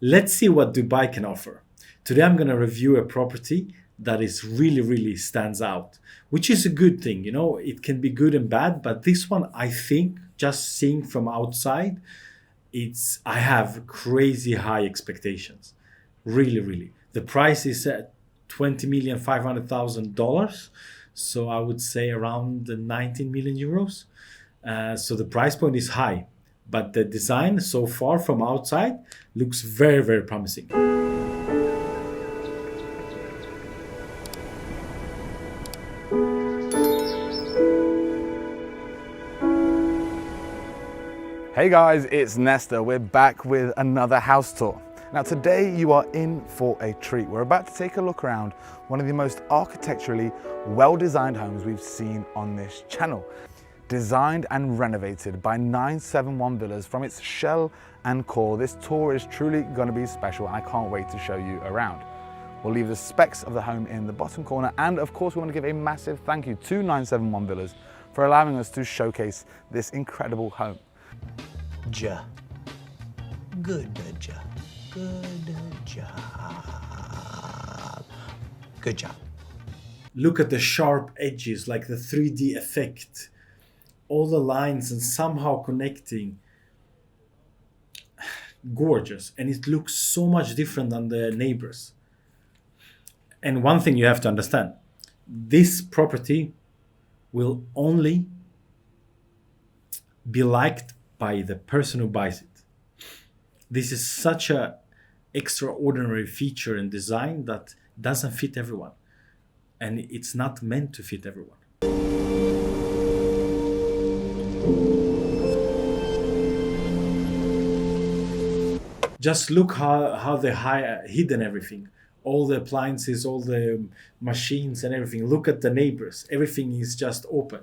Let's see what Dubai can offer. Today I'm going to review a property that is really stands out, which is a good thing. You know, it can be good and bad, but this one, I think, just seeing from outside, I have crazy high expectations. Really. The price is at $20,500,000. So I would say around the 19 million euros. So the price point is high, but the design so far from outside looks very promising. Hey guys, it's Nestor. We're back with another house tour. Now today you are in for a treat. We're about to take a look around one of the most architecturally well-designed homes we've seen on this channel. Designed and renovated by 971 Villas from its shell and core, this tour is truly going to be special. I can't wait to show you around. We'll leave the specs of the home in the bottom corner, and of course we want to give a massive thank you to 971 Villas for allowing us to showcase this incredible home. Good job. Look at the sharp edges, like the 3D effect, all the lines and somehow connecting. Gorgeous. And it looks so much different than the neighbors. And one thing you have to understand, this property will only be liked by the person who buys it. This is such a extraordinary feature and design that doesn't fit everyone. And it's not meant to fit everyone. Just look how they hidden everything. All the appliances, all the machines and everything. Look at the neighbors. Everything is just open.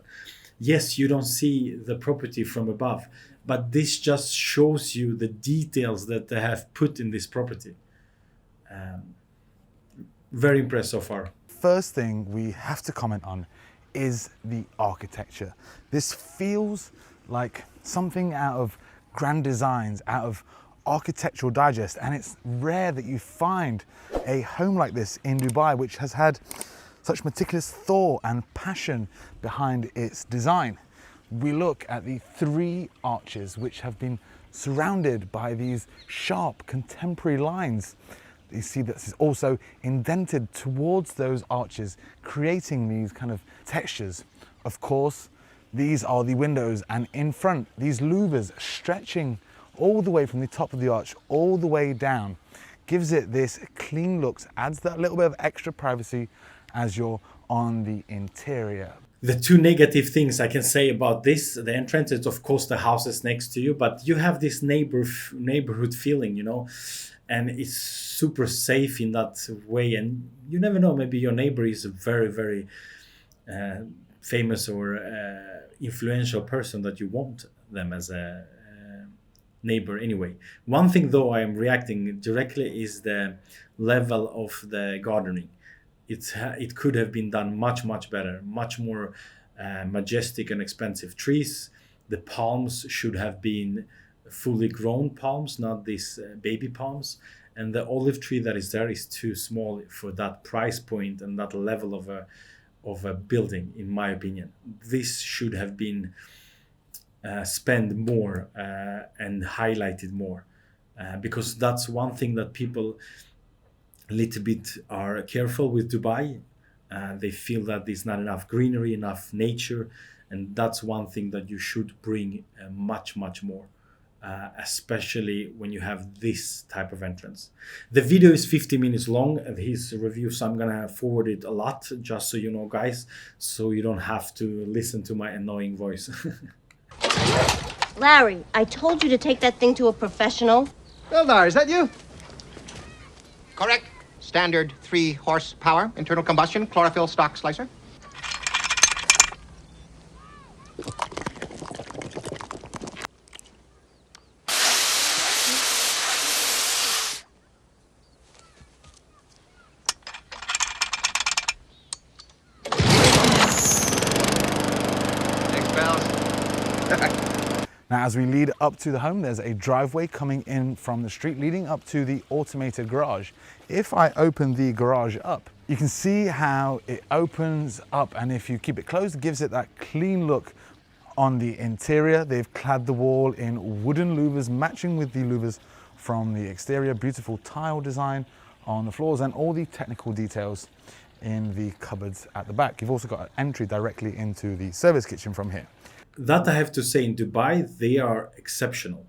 Yes, you don't see the property from above, but this just shows you the details that they have put in this property. Very impressed so far. First thing we have to comment on is the architecture. This feels like something out of Grand Designs, out of Architectural Digest, and it's rare that you find a home like this in Dubai which has had such meticulous thought and passion behind its design. We look at the 3 arches which have been surrounded by these sharp contemporary lines. You see this is also indented towards those arches, creating these kind of textures. Of course, these are the windows, and in front, these louvers stretching all the way from the top of the arch all the way down, gives it this clean looks, adds that little bit of extra privacy as you're on the interior. The 2 negative things I can say about this, the entrance is of course the houses next to you, but you have this neighborhood feeling, you know, and it's super safe in that way. And you never know, maybe your neighbor is a very famous or influential person that you want them as a neighbor anyway. One thing though I am reacting directly is the level of the gardening. It could have been done much better, much more majestic and expensive trees. The palms should have been fully grown palms, not these baby palms. And the olive tree that is there is too small for that price point and that level of a building, in my opinion. This should have been spent more and highlighted more, because that's one thing that people a little bit are careful with Dubai. They feel that there's not enough greenery, enough nature, and that's one thing that you should bring much more, especially when you have this type of entrance. The video is 50 minutes long, his review, so I'm gonna forward it a lot, just so you know, guys, so you don't have to listen to my annoying voice. Larry, I told you to take that thing to a professional. Eldar, is that you? Correct. Standard 3 horsepower, internal combustion, chlorophyll stock slicer. Thanks, pals. Now, as we lead up to the home, there's a driveway coming in from the street leading up to the automated garage. If I open the garage up, you can see how it opens up, and if you keep it closed, it gives it that clean look. On the interior, they've clad the wall in wooden louvers, matching with the louvers from the exterior. Beautiful tile design on the floors and all the technical details in the cupboards at the back. You've also got an entry directly into the service kitchen from here. That I have to say, in Dubai, they are exceptional.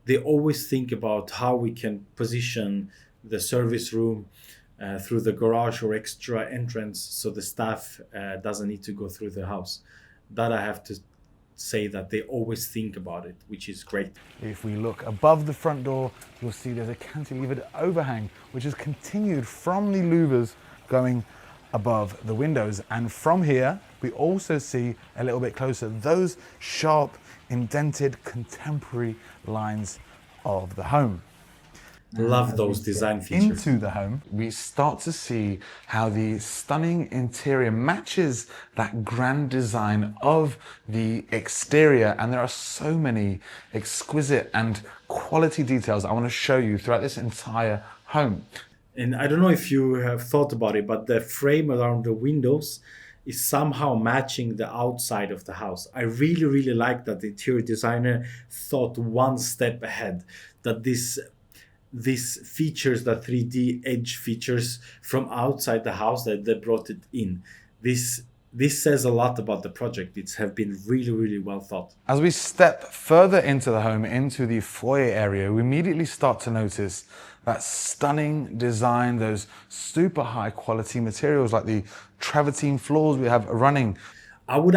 They always think about how we can position the service room through the garage or extra entrance so the staff doesn't need to go through the house. That I have to say that they always think about it, which is great. If we look above the front door, you'll see there's a cantilevered overhang, which has continued from the louvers going above the windows. And from here, we also see a little bit closer those sharp, indented, contemporary lines of the home. Love those design features. Into the home, we start to see how the stunning interior matches that grand design of the exterior. And there are so many exquisite and quality details I want to show you throughout this entire home. And I don't know if you have thought about it, but the frame around the windows is somehow matching the outside of the house. I really, really like that the interior designer thought one step ahead, that this features, the 3D edge features from outside the house, that they brought it in. This says a lot about the project. It's have been really, really well thought. As we step further into the home, into the foyer area, we immediately start to notice that stunning design, those super high quality materials like the travertine floors we have running. I would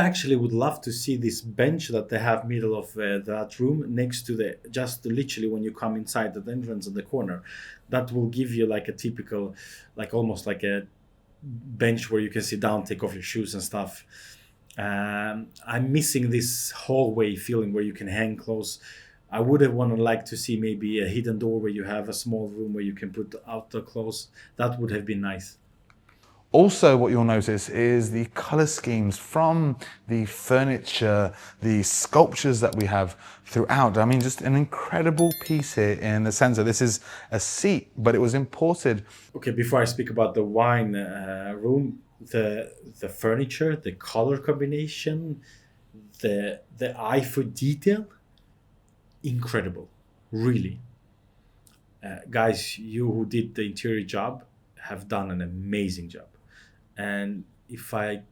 love to see this bench that they have middle of that room next to the, just literally when you come inside the entrance in the corner. That will give you like a typical, like almost like a bench where you can sit down, take off your shoes and stuff. I'm missing this hallway feeling where you can hang clothes. I would have liked to see maybe a hidden door where you have a small room where you can put out the clothes. That would have been nice. Also, what you'll notice is the color schemes from the furniture, the sculptures that we have throughout. I mean, just an incredible piece here in the center. This is a seat, but it was imported. Okay, before I speak about the wine room, the furniture, the color combination, the eye for detail, incredible, really. Guys, you who did the interior job have done an amazing job. And if I'm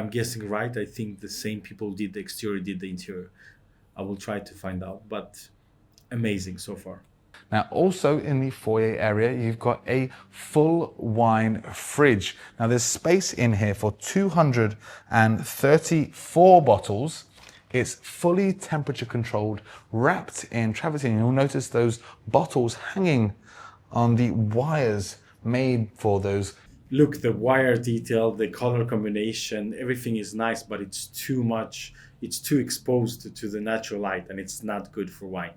guessing right, I think the same people did the exterior, did the interior. I will try to find out, but amazing so far. Now, also in the foyer area, you've got a full wine fridge. Now, there's space in here for 234 bottles. It's fully temperature controlled, wrapped in travertine. You'll notice those bottles hanging on the wires made for those. Look, the wire detail, the color combination, everything is nice, but it's too much. It's too exposed to the natural light, and it's not good for wine.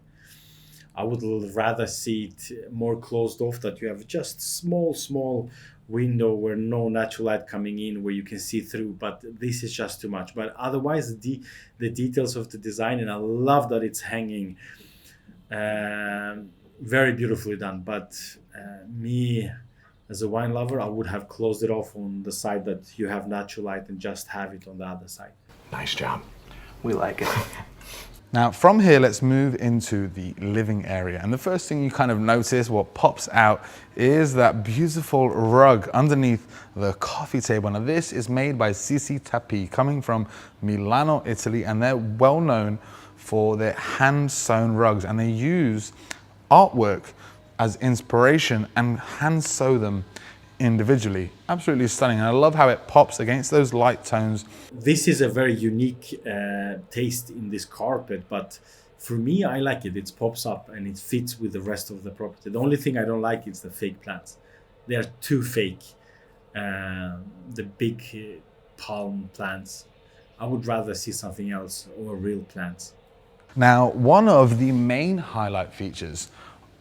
I would rather see it more closed off, that you have just small window where no natural light coming in, where you can see through, but this is just too much. But otherwise, the details of the design, and I love that it's hanging, very beautifully done. But me, as a wine lover, I would have closed it off on the side that you have natural light and just have it on the other side. Nice job. We like it. Now, from here, let's move into the living area. And the first thing you kind of notice, what pops out, is that beautiful rug underneath the coffee table. Now, this is made by Sisi Tapi, coming from Milano, Italy, and they're well known for their hand-sewn rugs. And they use artwork as inspiration and hand sew them individually. Absolutely stunning. And I love how it pops against those light tones. This is a very unique taste in this carpet, but for me, I like it. It pops up and it fits with the rest of the property. The only thing I don't like is the fake plants. They are too fake. The big palm plants. I would rather see something else, or real plants. Now, one of the main highlight features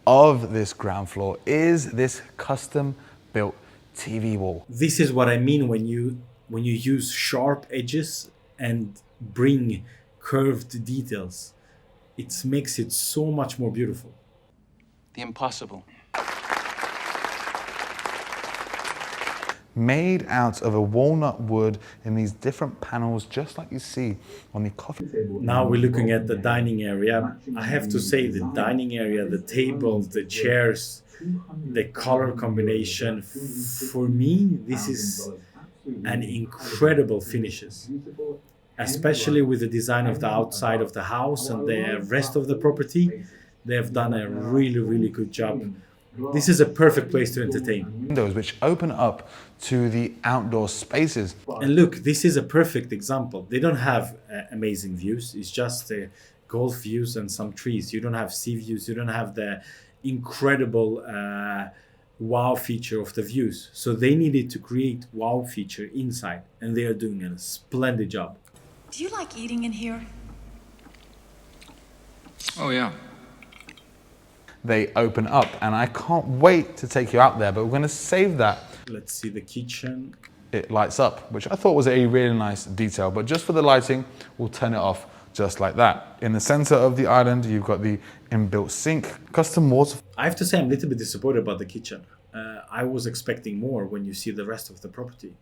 of this ground floor is this custom built TV wall. This is what I mean when you use sharp edges and bring curved details. it makes it so much more beautiful. The impossible. Made out of a walnut wood in these different panels, just like you see on the coffee table. Now we're looking at the dining area. I have to say the dining area, the tables, the chairs, the color combination, for me, this is an incredible finishes. Especially with the design of the outside of the house and the rest of the property, they have done a really, really good job. This is a perfect place to entertain. Windows which open up to the outdoor spaces. And look, this is a perfect example. They don't have amazing views. It's just golf views and some trees. You don't have sea views. You don't have the incredible wow feature of the views. So they needed to create wow feature inside, and they are doing a splendid job. Do you like eating in here? Oh, yeah. They open up, and I can't wait to take you out there, but we're going to save that. Let's see the kitchen. It lights up, which I thought was a really nice detail, but just for the lighting, we'll turn it off just like that. In the center of the island, you've got the inbuilt sink, custom water. I have to say I'm a little bit disappointed about the kitchen. I was expecting more when you see the rest of the property.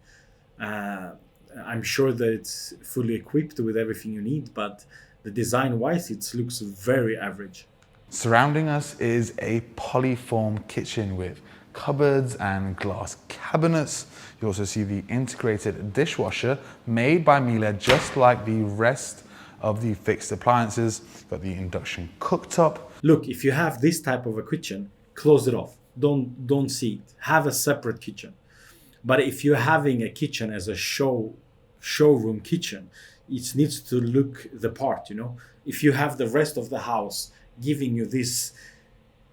I'm sure that it's fully equipped with everything you need, but the design-wise, it looks very average. Surrounding us is a polyform kitchen with cupboards and glass cabinets. You also see the integrated dishwasher made by Miele, just like the rest of the fixed appliances. Got the induction cooktop. Look, if you have this type of a kitchen, close it off. Don't see it. Have a separate kitchen. But if you're having a kitchen as a showroom kitchen, it needs to look the part, you know. If you have the rest of the house giving you this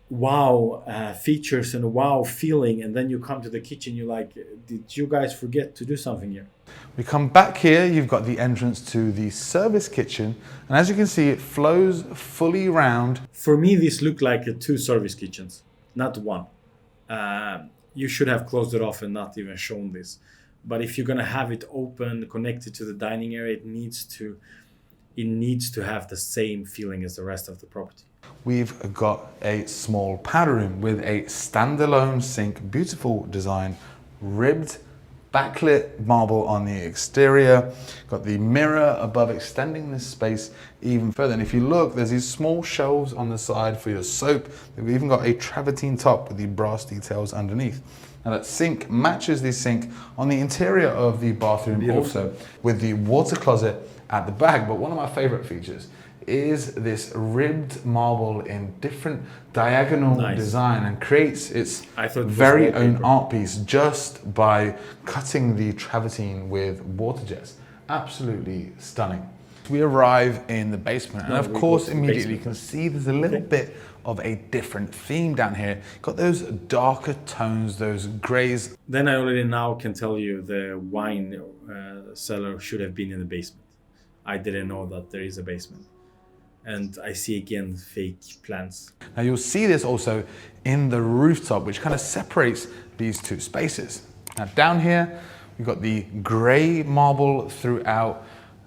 wow features and wow feeling, and then you come to the kitchen, you're like, did you guys forget to do something here? We come back here, you've got the entrance to the service kitchen, and as you can see, it flows fully round. For me, this looked like two service kitchens, not one. You should have closed it off and not even shown this. But if you're gonna have it open, connected to the dining area, it needs to have the same feeling as the rest of the property. We've got a small powder room with a standalone sink, beautiful design, ribbed backlit marble on the exterior. Got the mirror above, extending this space even further. And if you look, there's these small shelves on the side for your soap. We've even got a travertine top with the brass details underneath. Now that sink matches the sink on the interior of the bathroom, also with the water closet at the back. But one of my favorite features is this ribbed marble in different diagonal design, and creates its very own art piece just by cutting the travertine with water jets. Absolutely stunning. We arrive in the basement, and of course immediately you can see there's a little bit of a different theme down here. Got those darker tones, those grays. Then I already now can tell you the wine cellar should have been in the basement. I didn't know that there is a basement. And I see again fake plants. Now you'll see this also in the rooftop, which kind of separates these two spaces. Now down here, we've got the gray marble throughout,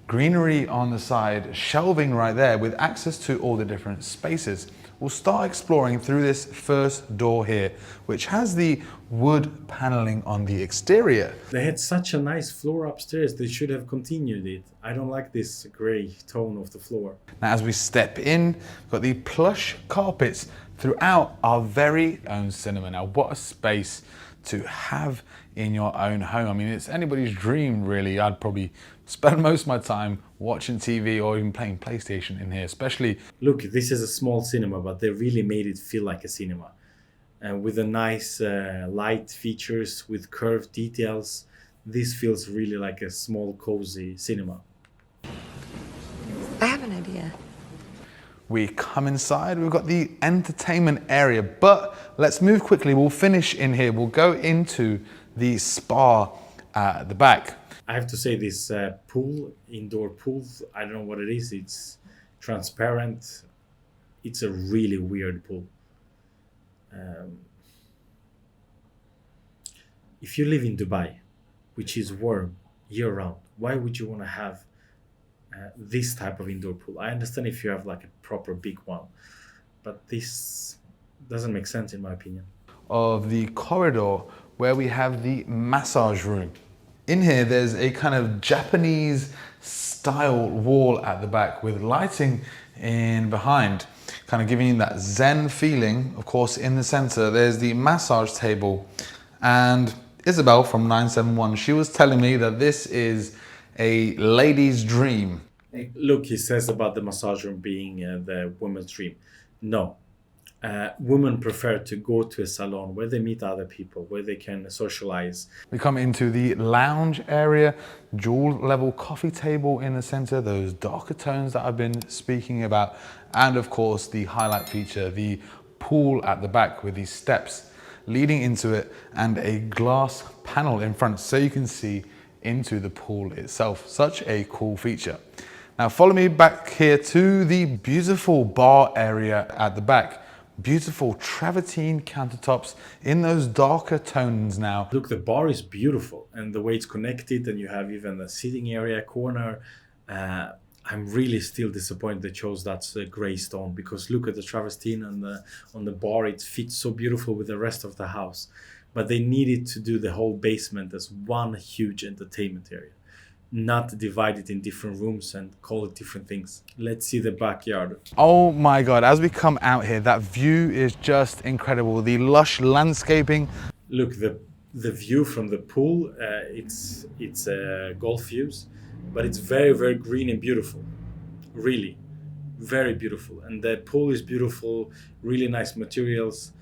greenery on the side, shelving right there with access to all the different spaces. We'll start exploring through this first door here, which has the wood paneling on the exterior. They had such a nice floor upstairs, they should have continued it. I don't like this gray tone of the floor. Now as we step in, we've got the plush carpets throughout our very own cinema. Now what a space to have in your own home. I mean, it's anybody's dream really. I'd probably spend most of my time watching TV or even playing PlayStation in here, especially. Look, this is a small cinema, but they really made it feel like a cinema. With a nice light features, with curved details. This feels really like a small, cozy cinema. I have an idea. We come inside, we've got the entertainment area, but let's move quickly. We'll finish in here. We'll go into the spa at the back. I have to say this pool, indoor pool, I don't know what it is. It's transparent. It's a really weird pool. If you live in Dubai, which is warm year round, why would you want to have this type of indoor pool. I understand if you have like a proper big one, but this doesn't make sense in my opinion. Of the corridor where we have the massage room. In here, there's a kind of Japanese style wall at the back with lighting in behind, kind of giving you that Zen feeling. Of course, in the center, there's the massage table. And Isabel from 971, she was telling me that this is a lady's dream. Look, he says about the massage room being the woman's dream. No. Women prefer to go to a salon where they meet other people, where they can socialize. We come into the lounge area, jewel level coffee table in the center, those darker tones that I've been speaking about, and of course the highlight feature, the pool at the back with these steps leading into it and a glass panel in front so you can see into the pool itself. Such a cool feature. Now follow me back here to the beautiful bar area at the back. Beautiful travertine countertops in those darker tones now. Look, the bar is beautiful and the way it's connected, and you have even a sitting area corner. I'm really still disappointed they chose that gray stone, because look at the travertine on the bar. It fits so beautiful with the rest of the house. But they needed to do the whole basement as one huge entertainment area, not divide it in different rooms and call it different things. Let's see the backyard. Oh my God, as we come out here, that view is just incredible. The lush landscaping. Look, the view from the pool, it's golf views, but it's very, very green and beautiful. Really, very beautiful. And the pool is beautiful, really nice materials.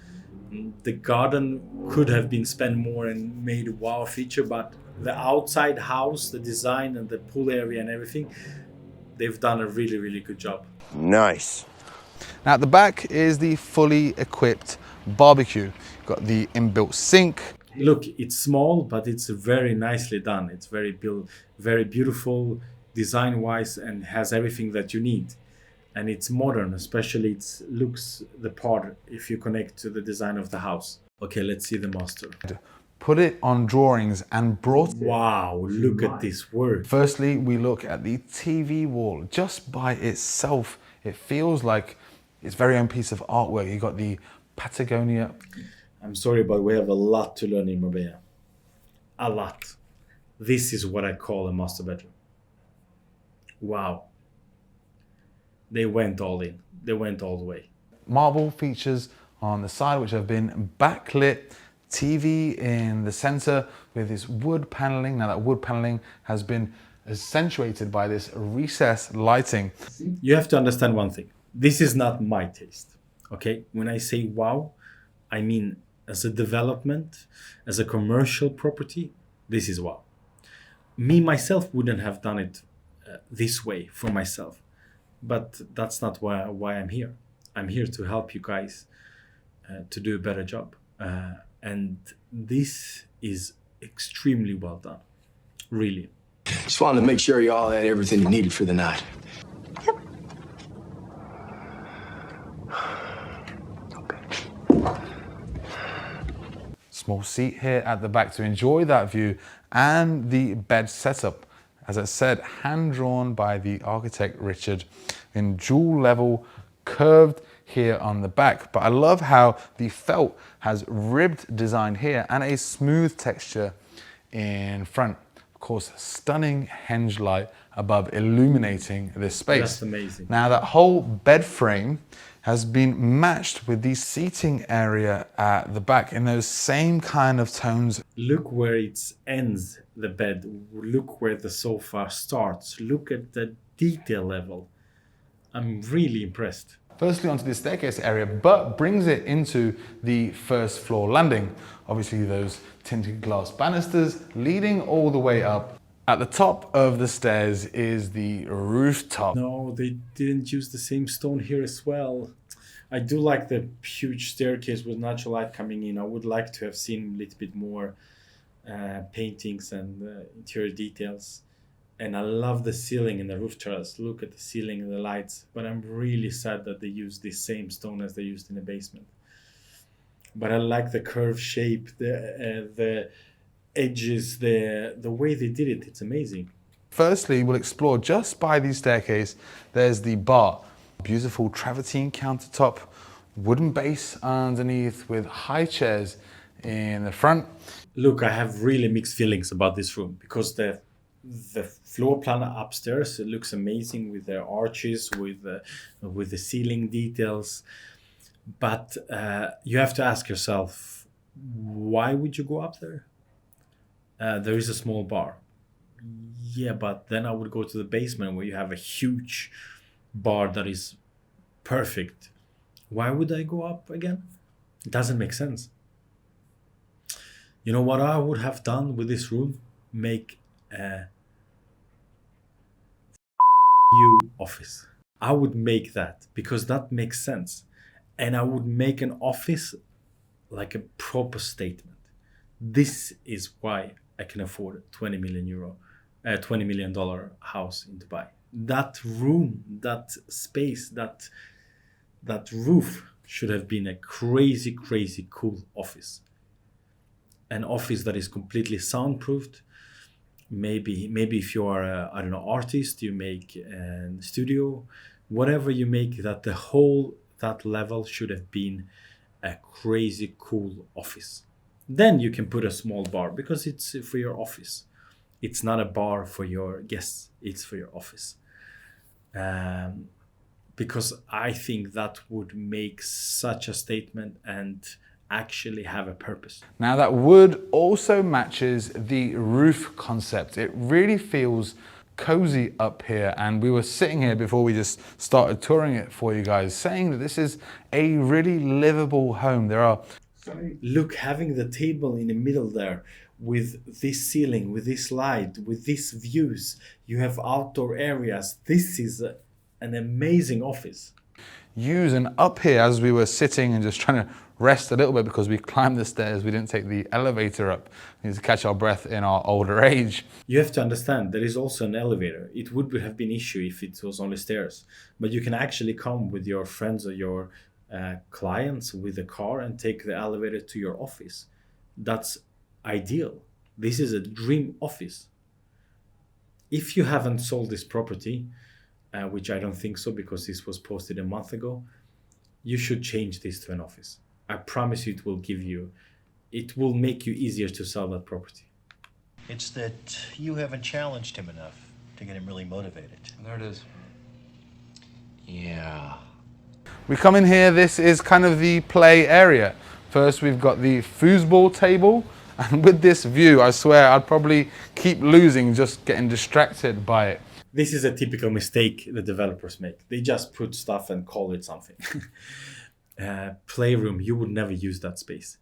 The garden could have been spent more and made a wow feature, but the outside house, the design and the pool area and everything, they've done a really, really good job. Nice. Now at the back is the fully equipped barbecue. Got the inbuilt sink. Look, it's small, but it's very nicely done. It's very beautiful design-wise, and has everything that you need. And it's modern, especially it looks the part if you connect to the design of the house. Okay, let's see the master. Put it on drawings and brought it. Wow, look at this work. Firstly, we look at the TV wall. Just by itself, it feels like its very own piece of artwork. You got the Patagonia. I'm sorry, but we have a lot to learn in Marbella. A lot. This is what I call a master bedroom. Wow. They went all in. They went all the way. Marble features on the side, which have been backlit. TV in the center with this wood paneling. Now that wood paneling has been accentuated by this recessed lighting. You have to understand one thing. This is not my taste. Okay? When I say wow, I mean as a development, as a commercial property, this is wow. Me, myself, wouldn't have done it this way for myself. But that's not why I'm here. I'm here to help you guys to do a better job. And this is extremely well done. Really. Just wanted to make sure you all had everything you needed for the night. Small seat here at the back to enjoy that view, and the bed setup. As I said, hand-drawn by the architect Richard in jewel level, curved here on the back. But I love how the felt has ribbed design here and a smooth texture in front. Of course, stunning henge light above illuminating this space. That's amazing. Now that whole bed frame has been matched with the seating area at the back in those same kind of tones. Look where it ends, the bed. Look where the sofa starts. Look at the detail level. I'm really impressed. Firstly onto the staircase area, but brings it into the first floor landing. Obviously those tinted glass banisters leading all the way up. At the top of the stairs is the rooftop. No, they didn't use the same stone here as well. I do like the huge staircase with natural light coming in. I would like to have seen a little bit more paintings and interior details. And I love the ceiling and the roof terrace. Look at the ceiling and the lights. But I'm really sad that they used the same stone as they used in the basement. But I like the curved shape, the edges, the way they did it. It's amazing. Firstly, we'll explore just by the staircase, there's the bar. Beautiful travertine countertop, wooden base underneath with high chairs in the front. Look, I have really mixed feelings about this room because the floor plan upstairs, it looks amazing with the arches, with the ceiling details. But you have to ask yourself, why would you go up there? There is a small bar. Yeah, but then I would go to the basement where you have a huge bar that is perfect. Why would I go up again? It doesn't make sense. You know what I would have done with this room? Make a you office. I would make that because that makes sense. And I would make an office like a proper statement. This is why I can afford €20 million house in Dubai. That room, that space, that roof should have been a crazy, crazy cool office. An office that is completely soundproofed. Maybe if you are a, I don't know, artist, you make a studio, whatever you make, that the whole that level should have been a crazy cool office. Then you can put a small bar because it's for your office. It's not a bar for your guests. It's for your office. Because I think that would make such a statement and actually have a purpose. Now that wood also matches the roof concept. It really feels cozy up here, and we were sitting here before we just started touring it for you guys, saying that this is a really livable home. There are Look, having the table in the middle there with this ceiling, with this light, with these views, you have outdoor areas. This is an amazing office. use, and up here as we were sitting and just trying to rest a little bit because we climbed the stairs, we didn't take the elevator up. We need to catch our breath in our older age. You have to understand there is also an elevator. It would have been issue if it was only stairs, but you can actually come with your friends or your clients with a car and take the elevator to your office. That's ideal. This is a dream office. If you haven't sold this property, which I don't think so because this was posted a month ago, you should change this to an office. I promise you it will make you easier to sell that property. It's that you haven't challenged him enough to get him really motivated. There it is. Yeah. We come in here, this is kind of the play area. First we've got the foosball table, and with this view, I swear I'd probably keep losing just getting distracted by it. This is a typical mistake the developers make. They just put stuff and call it something. Playroom, you would never use that space.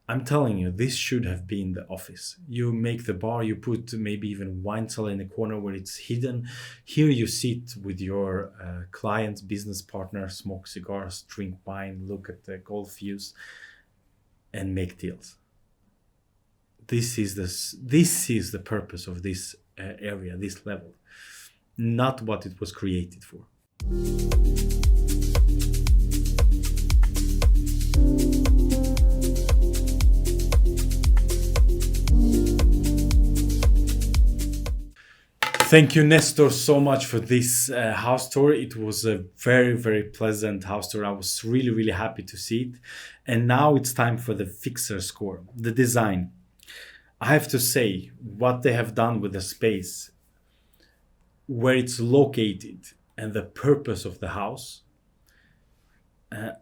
I'm telling you, this should have been the office. You make the bar, you put maybe even wine cellar in the corner where it's hidden. Here you sit with your clients, business partner, smoke cigars, drink wine, look at the golf views, and make deals. This is the purpose of this area, this level, not what it was created for. Thank you, Nestor, so much for this house tour. It was a very, very pleasant house tour. I was really, really happy to see it. And now it's time for the fixer score, the design. I have to say, what they have done with the space, where it's located, and the purpose of the house,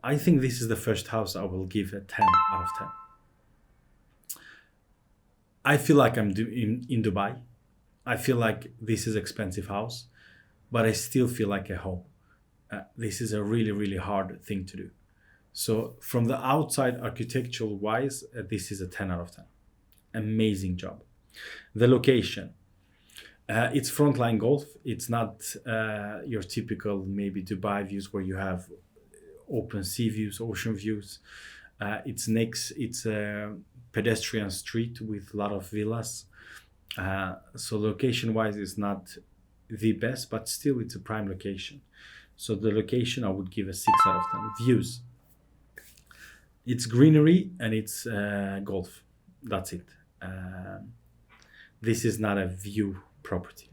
I think this is the first house I will give a 10 out of 10. I feel like I'm in Dubai. I feel like this is an expensive house, but I still feel like a home. This is a really, really hard thing to do. So from the outside, architectural wise, this is a 10 out of 10. Amazing job. The location. It's frontline golf. It's not your typical maybe Dubai views where you have open sea views, ocean views. It's a pedestrian street with a lot of villas. So location wise it's not the best, but still it's a prime location. So the location I would give a 6 out of 10. Views. It's greenery and it's golf. That's it. This is not a view property.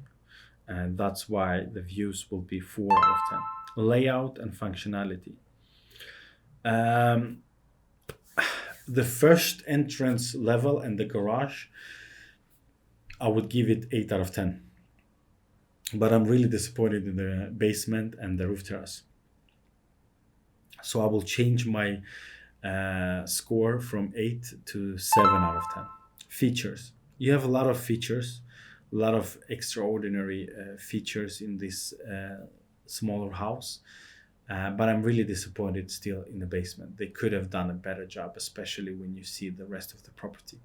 and that's why the views will be 4 out of 10. Layout and functionality. The first entrance level and the garage, I would give it 8 out of 10. But I'm really disappointed in the basement and the roof terrace. So I will change my score from 8 to 7 out of 10. Features. You have a lot of features, a lot of extraordinary features in this smaller house. But I'm really disappointed still in the basement. They could have done a better job, especially when you see the rest of the property.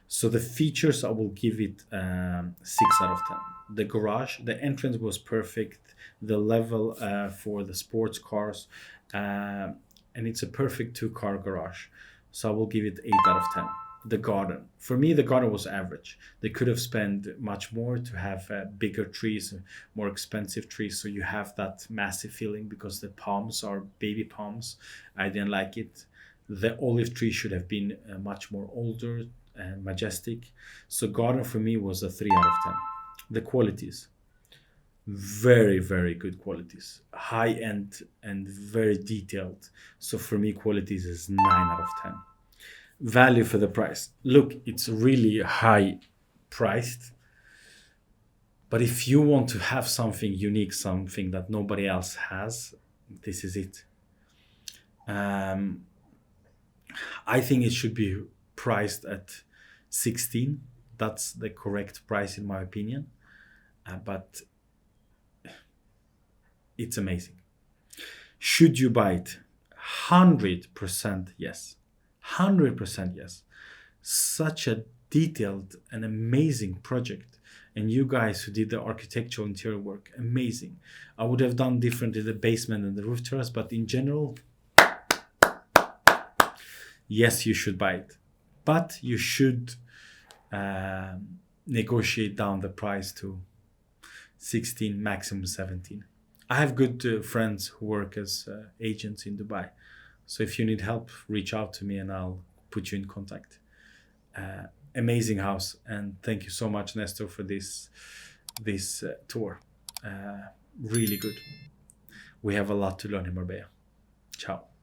So the features, I will give it 6 out of 10. The garage, the entrance was perfect. The level for the sports cars, and it's a perfect 2-car garage. So I will give it 8 out of 10. The garden, for me, the garden was average. They could have spent much more to have bigger trees, more expensive trees, so you have that massive feeling, because the palms are baby palms. I didn't like it. The olive tree should have been much more older and majestic. So garden for me was a 3 out of 10. The qualities, very, very good qualities, high end and very detailed. So for me, qualities is 9 out of 10. Value for the price. Look, it's really high priced, but if you want to have something unique, something that nobody else has, this is it. I think it should be priced at 16. That's the correct price in my opinion. But it's amazing. Should you buy it? 100% yes. 100% yes. Such a detailed and amazing project. And you guys who did the architectural interior work, amazing. I would have done different in the basement and the roof terrace, but in general, yes, you should buy it. But you should negotiate down the price to 16, maximum 17. I have good friends who work as agents in Dubai. So if you need help, reach out to me and I'll put you in contact. Amazing house. And thank you so much, Nestor, for this tour. Really good. We have a lot to learn in Marbella. Ciao.